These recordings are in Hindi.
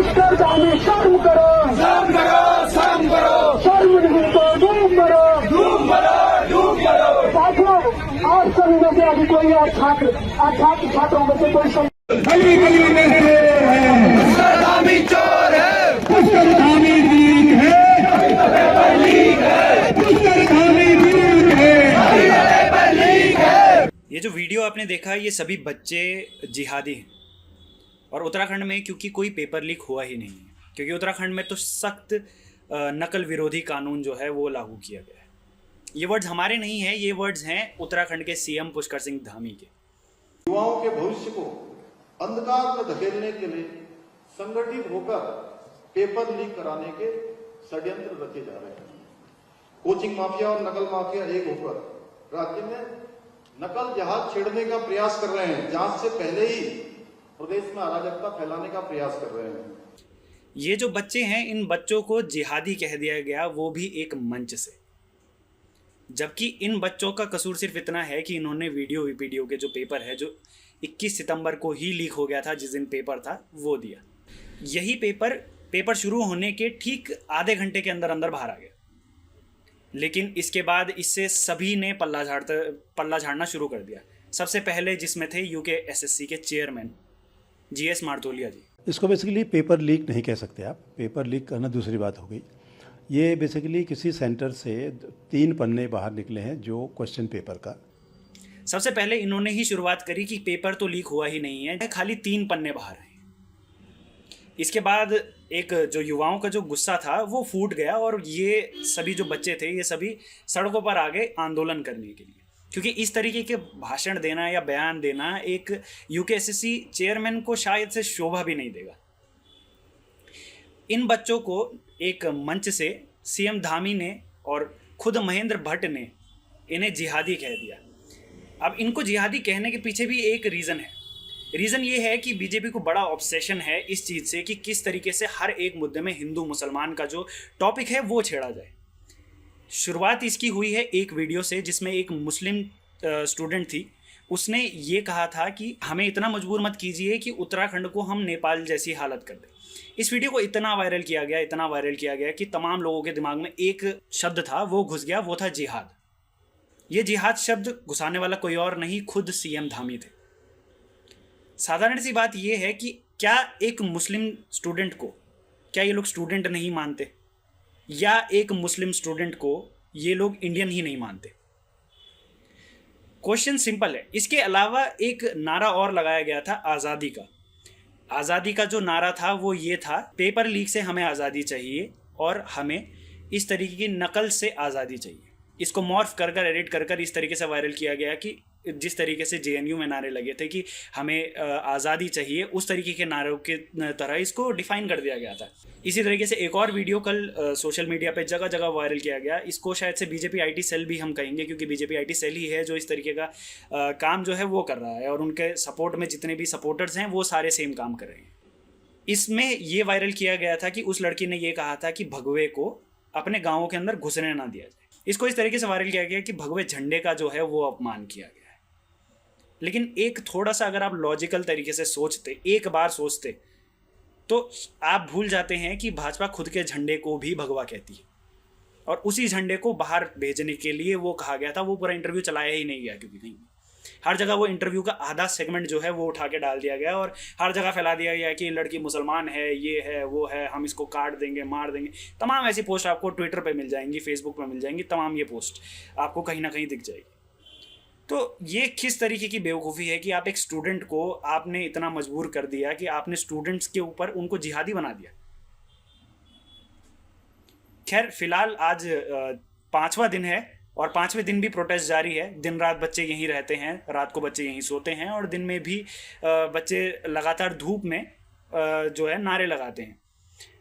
सरदामी शर्म करो, शर्म करो, शर्म करो, शर्म नहीं तो डूब मरो, डूब मरो, डूब मरो। साथियों, आप सभी में से अभी कोई छात्रों में से कोई गली गली में सरदामी चोर है, सरदामी लीग है, पेपर लीक है, सरदामी लीग है। पेपर लीक है। ये जो वीडियो आपने देखा ये सभी बच्चे जिहादी हैं और उत्तराखंड में क्योंकि कोई पेपर लीक हुआ ही नहीं है, क्योंकि उत्तराखंड में तो सख्त नकल विरोधी कानून जो है वो लागू किया गया है। ये वर्ड्स हमारे नहीं हैं, ये वर्ड्स हैं उत्तराखंड के सीएम पुष्कर सिंह धामी के। युवाओं के भविष्य को अंधकार में धकेलने के लिए संगठित होकर पेपर लीक कराने के षड्यंत्र रचे जा रहे हैं। कोचिंग माफिया और नकल माफिया एक होकर राज्य में नकल जहाज छेड़ने का प्रयास कर रहे हैं। जांच से पहले ही प्रदेश में अराजकता फैलाने का प्रयास कर रहे हैं। ये जो बच्चे हैं, इन बच्चों को जिहादी कह दिया गया, वो भी एक मंच से। जबकि इन बच्चों का कसूर सिर्फ इतना है कि इन्होंने वीडियो के जो पेपर है, जो 21 सितंबर को ही लीक हो गया था, जिस दिन पेपर था वो दिया। यही पेपर शुरू होने के ठीक आधे घंटे के अंदर अंदर बाहर आ गया। लेकिन इसके बाद इससे सभी ने पल्ला झाड़ना शुरू कर दिया। सबसे पहले जिसमें थे UKSSC के चेयरमैन GS मार्तोलिया जी। इसको बेसिकली पेपर लीक नहीं कह सकते आप, पेपर लीक करना दूसरी बात हो गई। ये बेसिकली किसी सेंटर से 3 पन्ने बाहर निकले हैं जो क्वेश्चन पेपर का। सबसे पहले इन्होंने ही शुरुआत करी कि पेपर तो लीक हुआ ही नहीं है, खाली 3 पन्ने बाहर हैं। इसके बाद एक जो युवाओं का जो गुस्सा था वो फूट गया और ये सभी जो बच्चे थे ये सभी सड़कों पर आ गए आंदोलन करने के लिए, क्योंकि इस तरीके के भाषण देना या बयान देना एक UKSSC चेयरमैन को शायद से शोभा भी नहीं देगा। इन बच्चों को एक मंच से CM धामी ने और खुद महेंद्र भट्ट ने इन्हें जिहादी कह दिया। अब इनको जिहादी कहने के पीछे भी एक रीज़न है। रीज़न ये है कि बीजेपी को बड़ा ऑब्सेशन है इस चीज़ से कि किस तरीके से हर एक मुद्दे में हिंदू मुसलमान का जो टॉपिक है वो छेड़ा जाए। शुरुआत इसकी हुई है एक वीडियो से जिसमें एक मुस्लिम स्टूडेंट थी। उसने ये कहा था कि हमें इतना मजबूर मत कीजिए कि उत्तराखंड को हम नेपाल जैसी हालत कर दें। इस वीडियो को इतना वायरल किया गया कि तमाम लोगों के दिमाग में एक शब्द था, वो घुस गया, वो था जिहाद। ये जिहाद शब्द घुसाने वाला कोई और नहीं, खुद CM धामी थे। साधारण सी बात यह है कि क्या एक मुस्लिम स्टूडेंट को, क्या ये लोग स्टूडेंट नहीं मानते, या एक मुस्लिम स्टूडेंट को ये लोग इंडियन ही नहीं मानते? क्वेश्चन सिंपल है। इसके अलावा एक नारा और लगाया गया था आज़ादी का। आज़ादी का जो नारा था वो ये था, पेपर लीक से हमें आज़ादी चाहिए और हमें इस तरीके की नकल से आज़ादी चाहिए। इसको मॉर्फ कर एडिट कर इस तरीके से वायरल किया गया कि जिस तरीके से JNU में नारे लगे थे कि हमें आज़ादी चाहिए, उस तरीके के नारों के तरह इसको डिफ़ाइन कर दिया गया था। इसी तरीके से एक और वीडियो कल सोशल मीडिया पे जगह जगह वायरल किया गया। इसको शायद से BJP IT सेल भी हम कहेंगे, क्योंकि BJP IT सेल ही है जो इस तरीके का काम जो है वो कर रहा है, और उनके सपोर्ट में जितने भी सपोर्टर्स हैं वो सारे सेम काम कर रहे हैं। इसमें ये वायरल किया गया था कि उस लड़की ने ये कहा था कि भगवे को अपने गाँवों के अंदर घुसने ना दिया जाए। इसको इस तरीके से वायरल किया गया कि भगवे झंडे का जो है वो अपमान किया गया है। लेकिन एक थोड़ा सा अगर आप लॉजिकल तरीके से सोचते, एक बार सोचते, तो आप भूल जाते हैं कि भाजपा खुद के झंडे को भी भगवा कहती है, और उसी झंडे को बाहर भेजने के लिए वो कहा गया था। वो पूरा इंटरव्यू चलाया ही नहीं गया, क्योंकि नहीं, हर जगह वो इंटरव्यू का आधा सेगमेंट जो है वो उठा के डाल दिया गया और हर जगह फैला दिया गया कि लड़की मुसलमान है, ये है, वो है, हम इसको काट देंगे, मार देंगे। तमाम ऐसी पोस्ट आपको ट्विटर पे मिल जाएंगी, फेसबुक पे मिल जाएंगी, तमाम ये पोस्ट आपको कहीं ना कहीं दिख जाएगी। तो ये किस तरीके की बेवकूफ़ी है कि आप एक स्टूडेंट को आपने इतना मजबूर कर दिया कि आपने स्टूडेंट्स के ऊपर उनको जिहादी बना दिया। खैर, फिलहाल आज 5वां दिन है और 5वें दिन भी प्रोटेस्ट जारी है। दिन रात बच्चे यहीं रहते हैं, रात को बच्चे यहीं सोते हैं, और दिन में भी बच्चे लगातार धूप में जो है नारे लगाते हैं।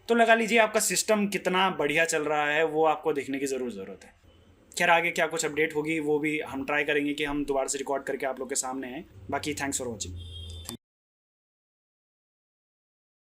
तो लगा लीजिए आपका सिस्टम कितना बढ़िया चल रहा है, वो आपको देखने की ज़रूरत है। खैर, आगे क्या कुछ अपडेट होगी वो भी हम ट्राई करेंगे कि हम दोबारा से रिकॉर्ड करके आप लोग के सामने आएँ। बाकी थैंक्स फॉर वॉचिंग।